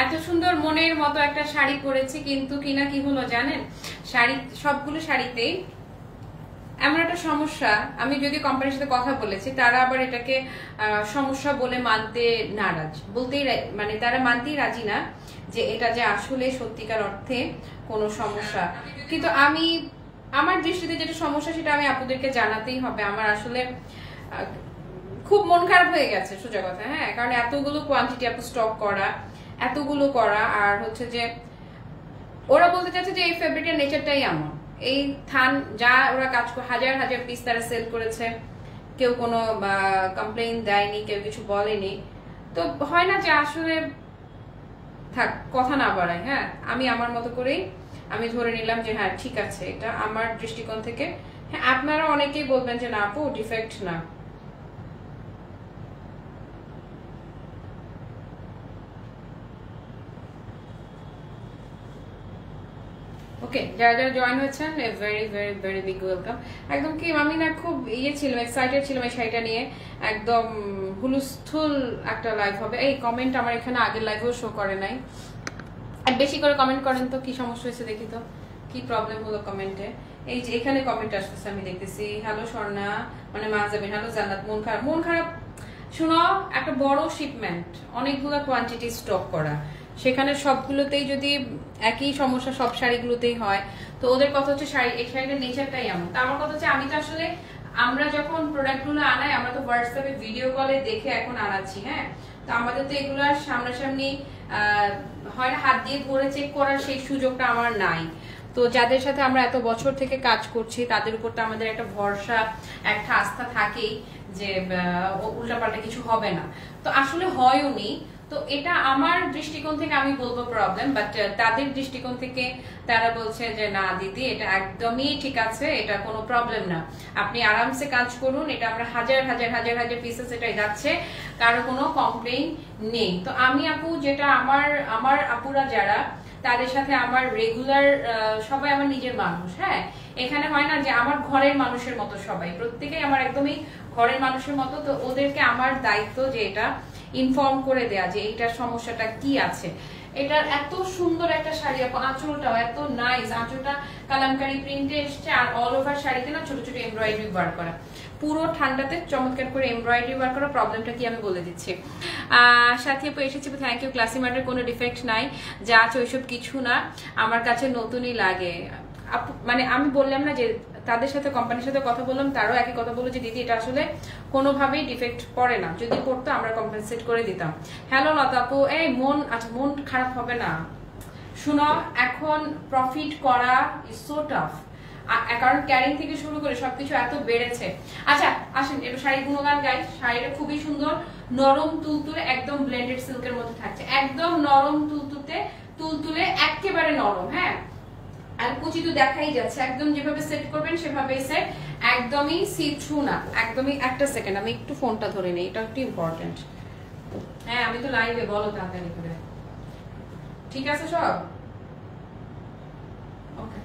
এত সুন্দর মনের মতো একটা শাড়ি পরেছি, কিন্তু কিনা কি হলো জানেন, শাড়ি সবগুলো শাড়িতেই এমন একটা সমস্যা। আমি যদি কোম্পানির সাথে কথা বলেছি, তারা আবার এটাকে সমস্যা বলে মানতে নারাজ, বলতেই মানে তারা মানতেই রাজি না যে এটা যে আসলে সত্যিকার অর্থে কোনো সমস্যা। কিন্তু আমি আমার দৃষ্টিতে যেটা সমস্যা সেটা আমি আপনাদেরকে জানাতেই হবে। আমার আসলে খুব মন খারাপ হয়ে গেছে সোজা কথা, হ্যাঁ, কারণ এতগুলো কোয়ান্টিটি আপু স্টক করা, এতগুলো করা, আর হচ্ছে যে ওরা বলতে চাচ্ছে যে এই ফেব্রিকের নেচারটাই এমন, এই থান যা ওরা কাজ করে হাজার হাজার পিস তারা সেল করেছে, কেউ কোনো কমপ্লেইন দেয়নি, কেউ কিছু বলেনি। তো হয় না যে আসলে থাক কথা না বাড়াই, হ্যাঁ, আমি আমার মতো করেই আমি ধরে নিলাম যে হ্যাঁ ঠিক আছে, এটা আমার দৃষ্টিকোণ থেকে। হ্যাঁ, আপনারা অনেকেই বলবেন যে না আপু ডিফেক্ট না। ওকে, যারা যারা জয়েন হয়েছেন very very very big welcome. একদম কি আমি না খুব ছিলাম, এক্সাইটেড ছিলাম এই শাড়িটা নিয়ে, একদম হুলস্থুল একটা লাইভ হবে। এই কমেন্ট আমার এখানে আগের লাইভেও শো করে নাই, আর বেশি করে কমেন্ট করেন তো, কি সমস্যা হয়েছে দেখি তো, কি প্রবলেম হলো কমেন্টে। এই যে এখানে কমেন্ট আসতেছে আমি দেখতেছি, হ্যালো স্বর্ণা, মানে মা যাবেন, হ্যালো জান্নাত, মন খারাপ। মন খারাপ শুনো, একটা বড় শিপমেন্ট, অনেকগুলো কোয়ান্টিটি স্টক করা, সেখানে সবগুলোতেই যদি একই সমস্যা সব শাড়িগুলোতেই হয়, তো ওদের কথা হচ্ছে শাড়ি, এই শাড়িটার নেচারটাই এমন। তো আমার কথা হচ্ছে আমি তো আসলে, আমরা যখন প্রোডাক্টগুলো আনাই আমরা তো হোয়াটসঅ্যাপে ভিডিও কলে দেখে এখন আনাচ্ছি, হ্যাঁ, তো আমাদের তো এগুলো সামনাসামনি হয় না হাত দিয়ে ধরে চেক করার সেই সুযোগটা আমার নাই। তো যাদের সাথে আমরা এত বছর থেকে কাজ করছি তাদের উপর তো আমাদের একটা ভরসা, একটা আস্থা থাকেই যে উল্টাপাল্টা কিছু হবে না। তো আসলে হয়ওনি। তো এটা আমার দৃষ্টিকোণ থেকে আমি বলবো প্রবলেম, বাট তাদের দৃষ্টিকোণ থেকে তারা বলছে যে না দিদি এটা একদমই ঠিক আছে, এটা কোনো প্রবলেম না, আপনি আরামসে কাজ করুন, এটা আমরা হাজার হাজার হাজার হাজার পিসেস এটাই যাচ্ছে, কারো কোনো কমপ্লেইন নেই। তো আমি আপু যেটা আমার আপুরা যারা, তাদের সাথে আমার রেগুলার, সবাই আমার নিজের মানুষ, হ্যাঁ, এখানে হয় না যে আমার ঘরের মানুষের মতো, সবাই প্রত্যেকেই আমার একদমই ঘরের মানুষের মতো। তো ওদেরকে আমার দায়িত্ব যে এটা ইনফর্ম করে দেয়া যে এইটার সমস্যাটা কি আছে। এটার এত সুন্দর একটা শাড়ি, আঁচলটাও এত নাইস, আঁচলটা কালামকারী প্রিন্টে এসছে, আর অল ওভার শাড়িতে না ছোট ছোট এমব্রয়ডারি ওয়ার্ক করা, পুরো ঠান্ডাতে চমৎকার করে এমব্রয়ডারি ওয়ার্ক করা। প্রবলেমটা কি আমি বলে দিচ্ছি। সাথে আপু এসেছি, থ্যাংক ইউ। ক্লাসি মার্টের কোনো ডিফেক্ট নাই, যা আছে ওইসব কিছু না, আমার কাছে নতুনই লাগে। মানে আমি বললাম না যে তাদের সাথে কোম্পানির সাথে কথা বললাম, তারাও একই কথা বললো যে দিদি এটা আসলে কোনোভাবেই ডিফেক্ট পড়ে না, যদি পড়তো আমরা কম্পেনসেট করে দিতাম। হ্যালো লতা আপু, এই মন, আচ্ছা মন খারাপ হবে না, শুনো, এখন প্রফিট করা ইজ সো টাফ, কারণ ক্যারিং থেকে শুরু করে সবকিছু এত বেড়েছে। আচ্ছা আসেন এবার শাড়ি গুণগান গাই। শাড়িটা খুবই সুন্দর, নরম তুলতুলে, একদম ব্লেন্ডেড সিল্কের মধ্যে থাকছে, একদম নরম তুলতুলে একেবারে নরম, হ্যাঁ, আর কুচি তো দেখাই যাচ্ছে, একদম যেভাবে সেট করবেন সেভাবেই সেট, একদমই সি থ্রু না, একদমই। একটা সেকেন্ড আমি একটু ফোনটা ধরে নেই, এটা একটু ইম্পর্টেন্ট। হ্যাঁ আমি তো লাইভে, বলো তাড়াতাড়ি করে, ঠিক আছে সব ওকে।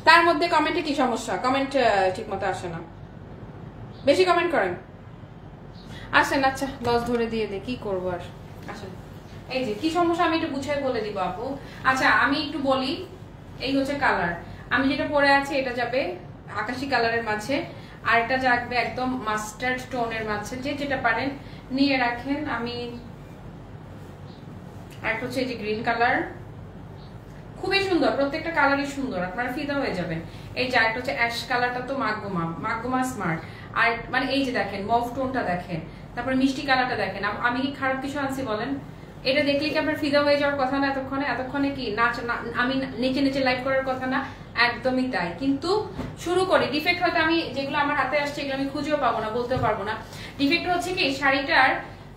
তার মধ্যে কমেন্টে কি সমস্যা? কমেন্ট ঠিক মতো আসে না, বেশি কমেন্ট করেন, আসেন। আচ্ছা লস ধরে দিয়ে দে, কি করবো আর, আসেন। এই যে কি সমস্যা আমি একটু বুঝাই বলে দিব আপু। আচ্ছা আমি একটু বলি, এই হচ্ছে কালার, আমি যেটা পরে আছি এটা যাবে আকাশি কালারের মাঝে, আর এটা যাবে একদম মাস্টার্ড টোনের মাঝে, যে যেটা পারেন নিয়ে রাখেন। আমি একটা হচ্ছে এই যে গ্রিন কালার, খুবই সুন্দর, প্রত্যেকটা কালারই সুন্দর, আপনারা ফিদা হয়ে যাবেন। এই যে একটা হচ্ছে অ্যাশ কালারটা তো মাগমা স্মার্ট, আর মানে এই যে দেখেন মভ টোনটা দেখেন, তারপরে মিষ্টি কালারটা দেখেন। আমি কি খারাপ কিছু আনছি বলেন? এটা দেখলে কি আপনার ফিদা হয়ে যাওয়ার কথা না? এতক্ষণে কি নাচ, আমি নেচে নেচে লাইভ করার কথা না? একদমই তাই। কিন্তু শুরু করি, ডিফেক্ট হয়তো আমি যেগুলো আমার হাতে আসছে এগুলো আমি খুঁজেও পাবো না, বলতেও পারবো না। ডিফেক্ট হচ্ছে কি শাড়িটার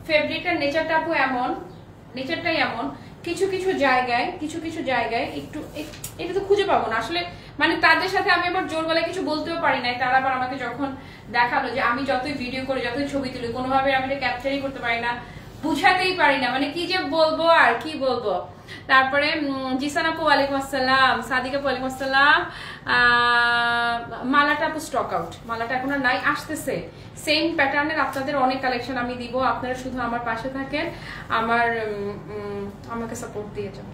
ফেব্রিকটার নেচারটা এমন, নেচারটাই এমন, কিছু কিছু জায়গায় একটু, এটা তো খুঁজে পাবো না আসলে। মানে তাদের সাথে আমি আবার জোর গলায় কিছু বলতেও পারি নাই, তারা আবার আমাকে যখন দেখালো যে আমি যতই ভিডিও করি, যতই ছবি তুলি, কোনোভাবে আমি এটা ক্যাপচারই করতে পারি না, বুঝাতেই পারি না, মানে কি যে বলবো আর কি বলবো। তারপরে জিসান আপু ওয়ালাইকুম আসসালাম, সাদিকা আপু ওয়ালাইকুম আসসালাম। মালাটা আপু স্টক আউট, মালাটা এখন আর নাই, আসতেছে সেম প্যাটার্নের আপনাদের অনেক কালেকশন আমি দিব, আপনারা শুধু আমার পাশে থাকেন, আমাকে সাপোর্ট দিয়ে যান।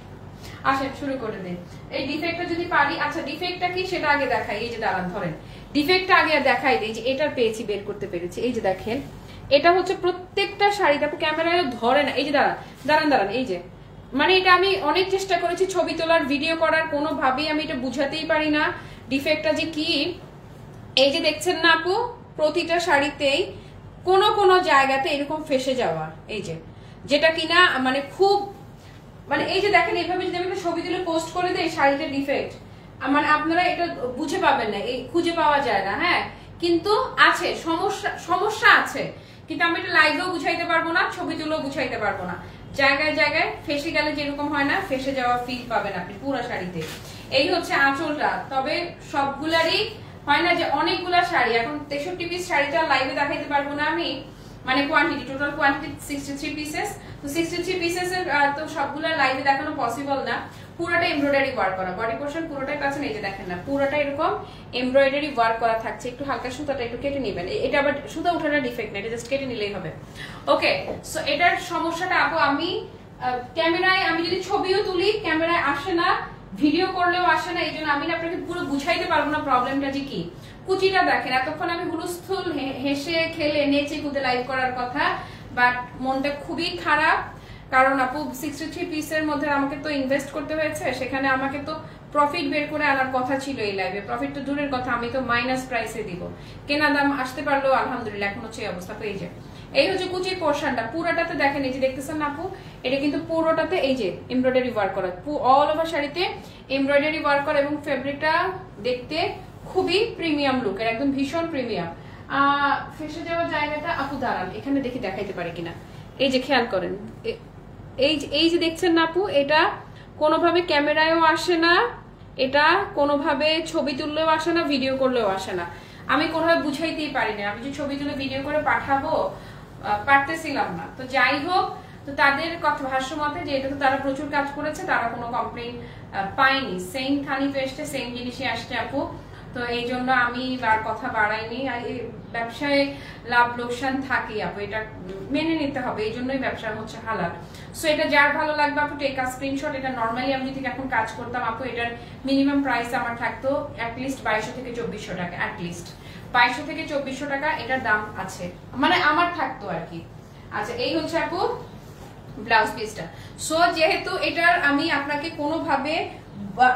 আসেন শুরু করে দিন। এই ডিফেক্টটা যদি পারি, আচ্ছা ডিফেক্টটা কি সেটা আগে দেখাই। এই যে দাঁড়ান, ধরেন ডিফেক্টটা আগে দেখাই দিই, যে এটার পেয়েছি, বের করতে পেরেছি। এই যে দেখেন, এটা হচ্ছে প্রত্যেকটা শাড়িতে, আপু ক্যামেরায় ধরে না, এই যে দাঁড়ান দাঁড়ান দাঁড়ান, এই যে মানে এটা আমি অনেক চেষ্টা করেছি ছবি তোলার, ভিডিও করার, কোনোভাবেই আমি এটা বুঝাতেই পারি না ডিফেক্টটা যে কি। এই যে দেখছেন না আপু, প্রতিটা শাড়িতেই কোনো কোনো জায়গাতে এরকম ফেসে যাওয়া, এই যে যেটা কিনা মানে খুব, মানে এই যে দেখেন এইভাবে যদি আমি একটা ছবি তুলে পোস্ট করে দেই শাড়িটা ডিফেক্ট, মানে আপনারা এটা বুঝে পাবেন না, এই খুঁজে পাওয়া যায় না। হ্যাঁ কিন্তু আছে সমস্যা আছে, কিন্তু আমি এটা লাইভেও বুঝাইতে পারবো না, ছবি তুলেও বুঝাইতে পারবো না। জায়গায় জায়গায় ফেসে গেলে যেরকম হয় না, ফেসে যাওয়া ফিল পাবেন আপনি পুরো শাড়িতে। এই হচ্ছে আঁচলটা, তবে সবগুলারই হয় না যে অনেকগুলা শাড়ি, এখন 63 পিস শাড়িটা লাইভে দেখাইতে পারবো না আমি, মানে কোয়ান্টিটি, টোটাল কোয়ান্টিটি 63 পিসেস, তো 63 পিসেসের তো সবগুলা লাইভে দেখানো পসিবল না। পুরোটা এমব্রয়ডারি ওয়ার্ক করা, বডি পোর্শন পুরোটাই পাচ্ছেন, এই যে দেখেন না, পুরোটা এরকম এমব্রয়ডারি ওয়ার্ক করা থাকছে। একটু হালকা সুতাটা একটু কেটে নেবেন, এটা আবার সুতা ওঠাটা ডিফেক্ট না, এটা জাস্ট কেটে নিলেই হবে। ওকে, সো এটার সমস্যাটা আপু আমি ক্যামেরায়, আমি যদি ছবিও তুলি ক্যামেরায় আসে না, ভিডিও করলেও আসে না, এই জন্য আমি আপনাকে পুরো বুঝাইতে পারবো না প্রবলেমটা যে কি। কুচিটা দেখেন, এতক্ষণ আমি হুলস্থুল হেসে খেলে নেচে কুদে লাইভ করার কথা, বাট মনটা খুবই খারাপ, কারণ আপু 63 পিসের মধ্যে আমাকে তো ইনভেস্ট করতে হয়েছে, সেখানে আমাকে তো প্রফিট বের করে আনার কথা ছিল এই লাইভে। প্রফিট তো দূরের কথা, আমি তো মাইনাস প্রাইসে দিব, কেনা দাম আসতে পারলেও আলহামদুলিল্লাহ, এখন হচ্ছে এই অবস্থা। তো এই হচ্ছে কুচির পোর্শনটা, পুরোটাতে দেখেন, এই যে দেখতেছেন না আপু, এটা কিন্তু পুরোটাতে এই যে এমব্রয়ডারি ওয়ার্ক করা, অল ওভার শাড়িতে এমব্রয়ডারি ওয়ার্ক করা, এবং ফেব্রিকটা দেখতে খুবই প্রিমিয়াম লুকের, একদম ভীষণ প্রিমিয়াম। ফেসে যাওয়ার জায়গাটা আপু দাঁড়ান, এখানে দেখি দেখাইতে পারে কিনা, এই যে খেয়াল করেন, এই যে দেখছেন না আপু, এটা কোনোভাবে ক্যামেরায়ও আসে না, এটা কোনোভাবে ছবি তুললেও আসে না, ভিডিও করলেও আসে না, আমি কোনোভাবে বুঝাইতেই পারি না। আমি যে ছবি তুলে ভিডিও করে পাঠাবো পারতেছিলাম না। তো যাই হোক, তো তাদের কথা ভাষ্য মতে যে এটা তো তারা প্রচুর কাজ করেছে, তারা কোনো কমপ্লেইন পায়নি, সেম থানি পেস্টে সেম জিনিসই আসছে আপু। তো এই জন্য আমি আর কথা বাড়াইনি, ব্যবসায় লাভ লোকসান থাকে আপু, এটা মেনে নিতে হবে, এই জন্যই ব্যবসা হচ্ছে হালাল। সো এটা যার ভালো লাগবে আপু টেক আ স্ক্রিনশট। এটা নর্মালি আমি যদি এখন কাজ করতাম আপু, এটার মিনিমাম প্রাইস আমার থাকতো অ্যাটলিস্ট 2200 থেকে 2400 টাকা, অ্যাটলিস্ট 2200 থেকে 2400 টাকা এটার দাম আছে, মানে আমার থাকতো আর কি। আচ্ছা এই হচ্ছে আপু ব্লাউজ পিসটা। সো যেহেতু এটার আমি আপনাকে কোনোভাবে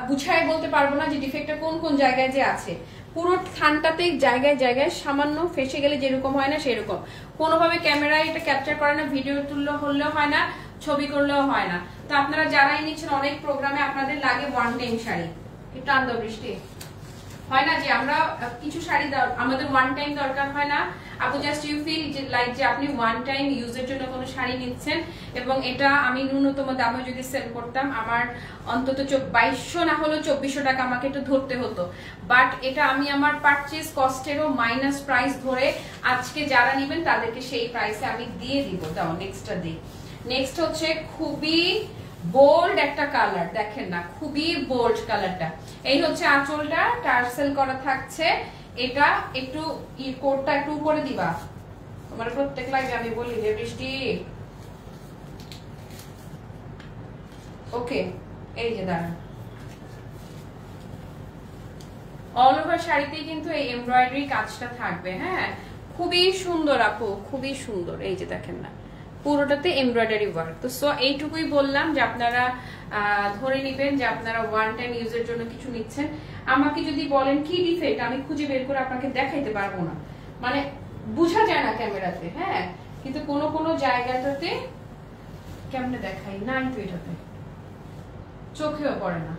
বুঝাই বলতে পারবো না যে ডিফেক্টটা কোন কোন জায়গায় যে আছে, পুরো থানটাতে জায়গায় জায়গায় সামান্য ফেসে গেলে যেরকম হয় না সেরকম, কোনোভাবে ক্যামেরায় এটা ক্যাপচার করে না, ভিডিও তুললে হলেও হয় না, ছবি করলেও হয় না। তো আপনারা যারাই নিচ্ছেন, অনেক প্রোগ্রামে আপনাদের লাগে ওয়ান টাইম শাড়ি, একটু আন্দো বৃষ্টি হয় না যে আমরা কিছু শাড়ি আমাদের ওয়ান টাইম দরকার হয় না আপু, জাস্ট ইউ ফিল লাইক যে আপনি ওয়ান টাইম ইউজের জন্য কোনো শাড়ি নিচ্ছেন, এবং এটা আমি ন্যূনতম দামে যদি সেল করতাম আমার অন্তত 2200 না হলেও 2400 টাকা আমাকে একটু ধরতে হতো, বাট এটা আমি আমার পারচেজ কস্টেরও মাইনাস প্রাইস ধরে আজকে যারা নেবেন তাদেরকে সেই প্রাইসে আমি দিয়ে দিব। দাও নেক্সটটা দিই। নেক্সট হচ্ছে খুবই বোল্ড একটা কালার, দেখেন না খুবই বোল্ড কালারটা। এই হচ্ছে আঁচলটা, টার্সেল করা থাকছে, এটা একটু কোটটা একটু উপরে দিবা, তোমার প্রত্যেক লাইভে আমি বলি যে বৃষ্টি। ওকে এই যে দাঁড়ান, অল ওভার শাড়িতেই কিন্তু এই এমব্রয়ডারি কাজটা থাকবে। হ্যাঁ খুবই সুন্দর আপু, খুবই সুন্দর, এই যে দেখেন না পুরোটাতে এমব্রয়ডারি ওয়ার্ক। তো সো এইটুকুই বললাম যে আপনারা ধরে নেবেন যে আপনারা ওয়ান টাইম ইউজের জন্য কিছু নিচ্ছেন। আমাকে যদি বলেন কি ডিফেক্ট, আমি খুঁজে বের করে আপনাকে দেখাইতে পারবো না, মানে বোঝা যায় না ক্যামেরাতে। হ্যাঁ কিন্তু কোনো কোনো জায়গাটাতে কেমনে দেখাই না, তো এটাতে চোখেও পড়ে না,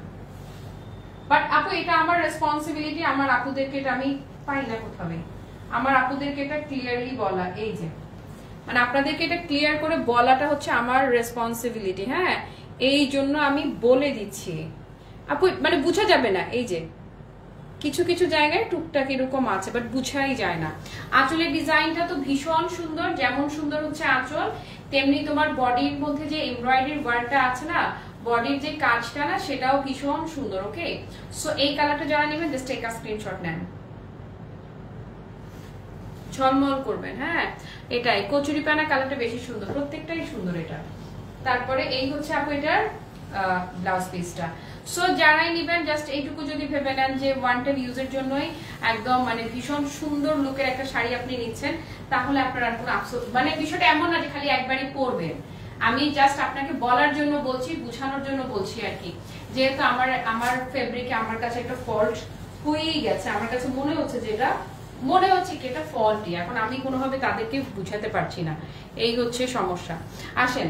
বাট আপু এটা আমার রেসপন্সিবিলিটি, আমার আপুদেরকে এটা আমি পাই না কোথাও, আমার আপুদেরকে এটা ক্লিয়ারলি বলা, এই যে মানে আপনাদেরকে এটা ক্লিয়ার করে বলাটা হচ্ছে আমার রেসপন্সিবিলিটি। হ্যাঁ এই জন্য আমি বলে দিচ্ছি আপু, মানে বুঝা যাবে না, এই যে কিছু কিছু জায়গায় টুকটাক এরকম আছে, বাট বুঝাই যায় না। আঁচলের ডিজাইনটা তো ভীষণ সুন্দর, যেমন সুন্দর হচ্ছে আঁচল তেমনি তোমার বডির মধ্যে যে এমব্রয়ডারি ওয়ার্কটা আছে না, বডির যে কাজটা না, সেটাও ভীষণ সুন্দর। ওকে, সো এই কালারটা যারা নেবেন জাস্ট টেক আ স্ক্রিনশট নেন, ঝলমল করবেন। হ্যাঁ, এটাই কচুরি পানা কালারটা বেশি সুন্দর, প্রত্যেকটাই সুন্দর এটা। তারপরে এই হচ্ছে আপু এটার ব্লাউজ পিসটা। সো যারাই নেবেন জাস্ট এইটুকু যদি ভেবে নেন যে ওয়ান টাইম ইউজের জন্যই একদম মানে ভীষণ সুন্দর লুকের একটা শাড়ি আপনি নিচ্ছেন, তাহলে আপনার আর কোনো আফসোস, মানে বিষয়টা এমন না যে খালি একবারই পরবেন। আমি জাস্ট আপনাকে বলার জন্য বলছি, বুঝানোর জন্য বলছি আর কি, যেহেতু আমার ফেব্রিকে আমার কাছে একটা ফল্ট হয়েই গেছে, আমার কাছে মনে হচ্ছে যে এটা ফল্টই। এখন আমি কোনোভাবে তাদেরকে বুঝাতে পারছি না, এই হচ্ছে সমস্যা। আসেন,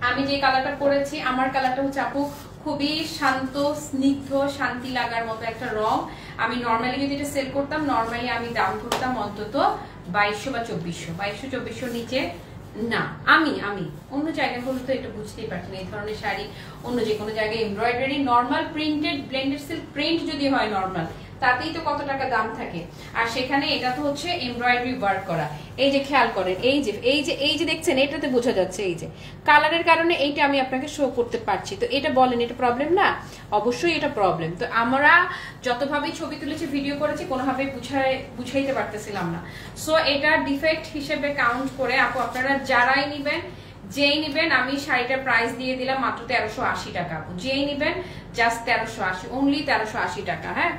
আমি যে কালারটা পরেছি, আমার কালারটা হচ্ছে আপু খুবই শান্ত, স্নিগ্ধ, শান্তি লাগার মতো একটা রং। আমি নর্মালি যদি এটা সেল করতাম, নর্মালি আমি দাম করতাম অন্তত 2200 বা 2400 নিচে না। আমি অন্য জায়গায় হলে তো এটা বুঝতেই পারছি না, এই ধরনের শাড়ি অন্য যে কোনো জায়গায় embroidery, normal printed blended silk print যদি হয় নর্মাল, তাতেই তো কত টাকা দাম থাকে, আর সেখানে এটা তো হচ্ছে এমব্রয়ডারি ওয়ার্ক করা। এই যে খেয়াল করেন, এই যে দেখছেন, এটাতে বোঝা যাচ্ছে এই যে কালারের কারণে এইটা আমি আপনাকে শো করতে পারছি। তো এটা বলেন, এটা প্রবলেম না? অবশ্যই এটা প্রবলেম। তো আমরা যতভাবেই ছবি তুলেছি, ভিডিও করেছি, কোনোভাবেই বুঝাইতে পারতেছিলাম না। সো এটা ডিফেক্ট হিসেবে কাউন্ট করে আপু আপনারা যারাই নিবেন, যেই নিবেন, আমি শাড়িটার প্রাইস দিয়ে দিলাম মাত্র 1380 টাকা। আপু যেই নিবেন জাস্ট 1380, অনলি 1380 টাকা। হ্যাঁ,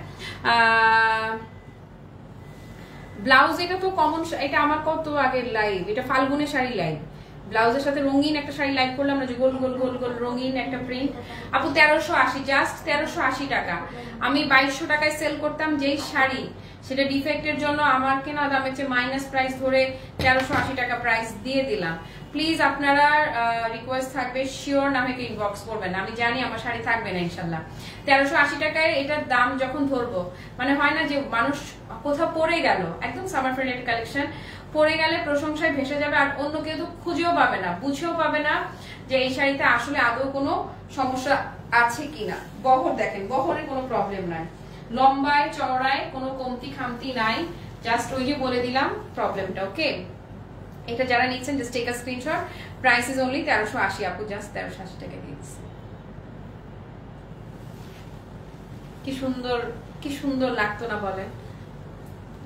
ব্লাউজ এটা তো কমন, এটা আমার কত আগের লাইভ, এটা ফাল্গুনের শাড়ি লাইভ, ব্লাউজের সাথে রঙিন একটা শাড়ি লাইভ করলাম না, যে গোল গোল গোল গোল রঙিন একটা প্রিন্ট। আপু 1380, জাস্ট 1380 টাকা। আমি 2200 টাকায় সেল করতাম যেই শাড়ি, সেটা ডিফেক্টের জন্য আমার কেনা দামের চেয়ে মাইনাস প্রাইস ধরে 1380 টাকা প্রাইস দিয়ে দিলাম। প্লিজ আপনারা রিকোয়েস্ট থাকবে, শিওর না হয়ে ইনবক্স করবেন। আমি জানি আমার শাড়ি থাকবে না ইনশাল্লাহ। 1380 টাকায় এটার দাম যখন ধরবো, মানে হয় না যে মানুষ কোথাও পড়ে গেল, একদম সামার ফ্রেন্ডলি কালেকশন, পরে গেলে প্রশংসায় ভেসে যাবে, আর অন্য কেউ তো খুঁজেও পাবে না, বুঝেও পাবে না যে এই শাড়িতে আসলে আদৌ কোনো সমস্যা আছে কিনা। বহর দেখেন, বহরের কোনো প্রবলেম নাই, লম্বায় চওড়ায় কোনো কমতি খামতি নাই, জাস্ট ওই যে বলে দিলাম প্রবলেমটা। ওকে, এটা যারা নিচ্ছেন just take a screenshot, price is only 1380 আপু, জাস্ট 1380 টাকা দিয়েছি। কি সুন্দর লাগতো না বলেন?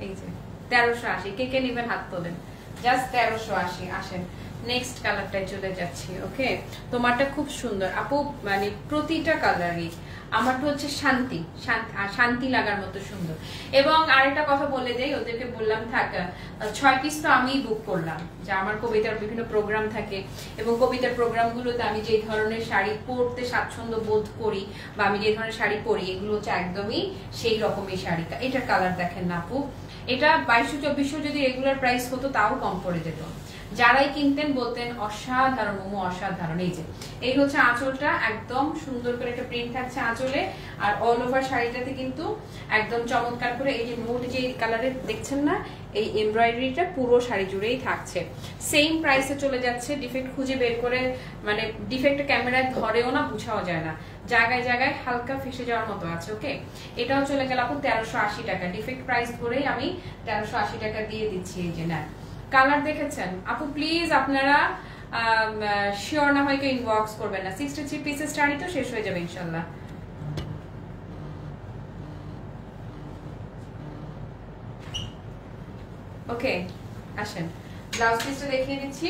এই যে 1380, কে কে নেবেন হাত তোলেন, জাস্ট 1380। আসেন নেক্সট কালারটায় চলে যাচ্ছি। ওকে, তোমারটা খুব সুন্দর আপু, মানে প্রতিটা কালারই আমারটা হচ্ছে শান্তি লাগার মতো সুন্দর। এবং আরেকটা কথা বলে দেই, ওদেরকে বললাম থাক 6 পিস তো আমি বুক করলাম, যে আমার কবিতার বিভিন্ন প্রোগ্রাম থাকে, এবং কবিতার প্রোগ্রামগুলোতে আমি যে ধরনের শাড়ি পরতে স্বাচ্ছন্দ্য বোধ করি, বা আমি যে ধরনের শাড়ি পরি, এগুলো হচ্ছে একদমই সেই রকমই শাড়ি। এটার কালার দেখেন না আপু, এটা 2200-2400 যদি রেগুলার প্রাইস হতো তাও কম পড়ে যেত। যারাই কিনতেন বলতেন অসাধারণ মোমো, অসাধারণ। এই হচ্ছে আঁচলটা, একদম সুন্দর করে একটা প্রিন্ট থাকছে আঁচলে, আর অল ওভার শাড়িটাতে কিন্তু একদম চমৎকার করে এই যে নোট যে কালারের দেখছেন না, এই এমব্রয়ডারিটা পুরো শাড়ি জুড়েই থাকছে। সেম প্রাইসে চলে যাচ্ছে, ডিফেক্ট খুঁজে বের করে, মানে ডিফেক্ট ক্যামেরায় ধরেও না, বুঝাও যায় না, জায়গায় জায়গায় হালকা ফেসে যাওয়ার মতো আছে। ওকে, এটাও চলে গেল আপু 1380 টাকা, ডিফেক্ট প্রাইস ধরেই আমি 1380 টাকা দিয়ে দিচ্ছি। এই যে না, কালার দেখেছেন আপু, প্লিজ আপনারা শিওর না হয় কেউ ইনবক্স করবেন না। 63 পিসের শাড়ি তো শেষ হয়ে যাবে ইনশাল্লাহ। ওকে, আসেন ব্লাউজ পিসটা দেখিয়ে দিচ্ছি।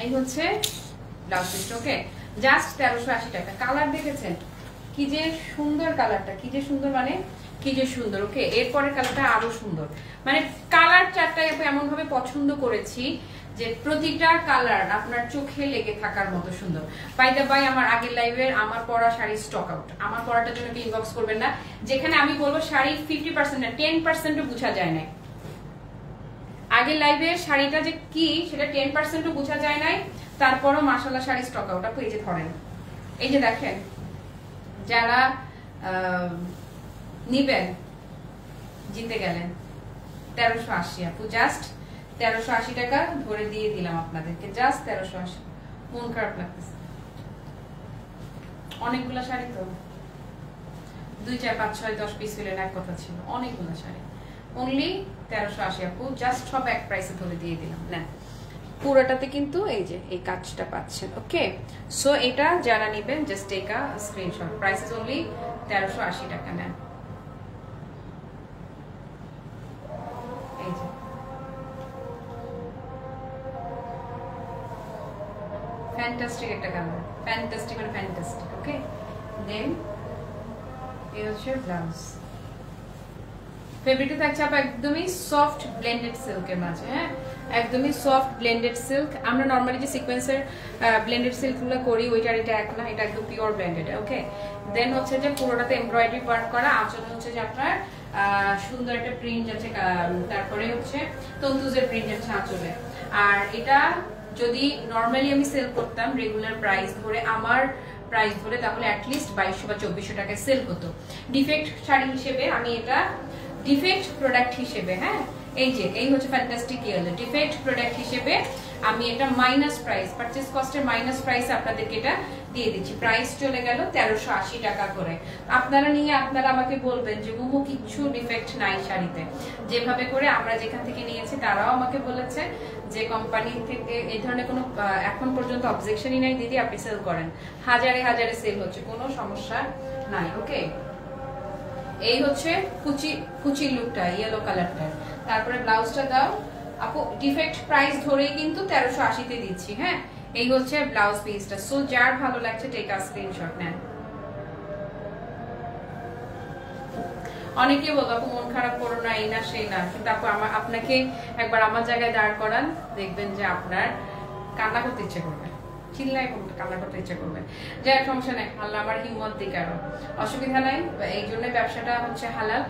এই হচ্ছে ব্লাউজ পিসটা। ওকে, জাস্ট 1380 টাকা। কালার দেখেছেন কি যে সুন্দর, কালারটা কি যে সুন্দর, মানে কি যে সুন্দর। ওকে, এরপরের কালারটা আরো সুন্দর, মানে কালার চারটাই এমন ভাবে পছন্দ করেছি যে প্রতিটা কালার আপনার চোখে লেগে থাকার মতো সুন্দর। বাই দ্য বাই, আমার আগের লাইভের আমার পরা শাড়ি স্টক আউট, আমার পরাটার জন্য ইনবক্স করবেন না, যেখানে আমি বলবো শাড়ি 50% না 10%ও বোঝা যায় নাই। আগের লাইভের শাড়িটা যে কি সেটা 10%ও বোঝা যায় নাই, তারপরও মাশাআল্লাহ শাড়ি স্টক আউট। আপু এই যে ধরেন, এই যে দেখেন, যারা নিবেন জিতে গেলেন। 1380 আপু, জাস্ট 1380 টাকা ধরে দিয়ে দিলাম আপনাদেরকে, জাস্ট 1380। মন খারাপ লাগতেছে, অনেকগুলো শাড়ি তো, 2, 4, 5, 6, 10 পিস হলে এক কথা ছিল, অনেকগুলো শাড়ি, অনলি 1380 আপু, জাস্ট সব এক প্রাইসে ধরে দিয়ে দিলাম। না পুরোটাতে কিন্তু এই যে এই কাজটা পাচ্ছেন। ওকে, সো এটা যারা নেবেন just take a screenshot. Price is only 1380 টাকা। নেন এই যে ফ্যান্টাস্টিক একটা কালার, ফ্যান্টাস্টিক মানে ফ্যান্টাস্টিক। ওকে, দেন এই হচ্ছে ব্লাউজ। ফেব্রিকটা থাকছে আপা একদমই সফট ব্লেন্ডেড সিল্কের মাঝে। হ্যাঁ, একদমই সফট ব্লেন্ডেড সিল্ক। আমরা নর্মালি যে সিকোয়েন্সের ব্লেন্ডেড সিল্কগুলো করি ওইটার এটা এক না, এটা একদম পিওর ব্লেন্ডেড। ওকে, দেন হচ্ছে যে পুরোটাতে এমব্রয়ডারি ওয়ার্ক করা, আঁচল হচ্ছে যে আপনার সুন্দর একটা প্রিন্ট আছে, তারপরে হচ্ছে তন্তুজের প্রিন্ট আছে আঁচলে। আর এটা যদি নর্মালি আমি সেল করতাম রেগুলার প্রাইস ধরে, আমার প্রাইস ধরে, তাহলে অ্যাটলিস্ট 2200 বা 2400 টাকায় সেল হতো। ডিফেক্ট শাড়ি হিসেবে আমি এটা ডিফেক্ট প্রোডাক্ট হিসেবে, হ্যাঁ এই যে এই হচ্ছে ফ্যান্টাস্টিক ইয়েলো, ডিফেক্ট প্রোডাক্ট হিসেবে আমি এটা মাইনাস প্রাইস, পারচেজ কস্টের মাইনাস প্রাইস আপনাদেরকে এটা দিয়ে দিচ্ছি। প্রাইস চলে গেল 1380 টাকা করে। আপনারা নিয়ে আপনারা আমাকে বলবেন যে মোমো কিচ্ছু ডিফেক্ট নাই শাড়িতে। যেভাবে করে আমরা যেখান থেকে নিয়েছি তারাও আমাকে বলেছে যে কোম্পানি থেকে এই ধরনের কোনো এখন পর্যন্ত অবজেকশনই নাই দিদি, আপনি সেল করেন, হাজারে হাজারে সেল হচ্ছে, কোনো সমস্যা নাই। ওকে, এই হচ্ছে কুচি লুকটা ইয়েলো কালারটা। তারপরে ব্লাউজটা দাও আপু, ডিফেক্ট প্রাইস ধরেই কিন্তু 1380 তে দিচ্ছি। হ্যাঁ, এই হচ্ছে ব্লাউজ পিসটা। সো যার ভালো লাগছে টেক আ স্ক্রিনশট নেন। অনেকে বলবো আপু মন খারাপ করো না, এই না সেই না, কিন্তু আপু আপনাকে একবার আমার জায়গায় দাঁড় করান, দেখবেন যে আপনার কান্না করতে ইচ্ছে করবে, চিল্লায় কান্না করতে ইচ্ছে করবে। যাই সমস্যা নেই, আল্লাহ আমার হিম্মত দিক, আরো অসুবিধা নাই। এই জন্য ব্যবসাটা হচ্ছে হালাল।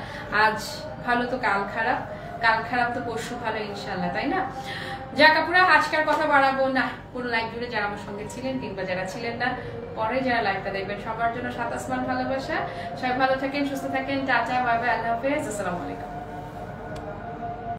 আজ ভালো তো কাল খারাপ, কাল খারাপ তো পরশু ভালো ইনশাল্লাহ, তাই না? যাক আপুরা, আজকের কথা বাড়াবো না। পুরো লাইভ জুড়ে যারা আমার সঙ্গে ছিলেন কিংবা যারা ছিলেন না, পরে যারা লাইভটা দেখবেন, সবার জন্য 7 আসমান ভালোবাসা। সবাই ভালো থাকেন, সুস্থ থাকেন, টাটা, বাই বাই, আল্লাহ হাফেজ, আসসালামু আলাইকুম।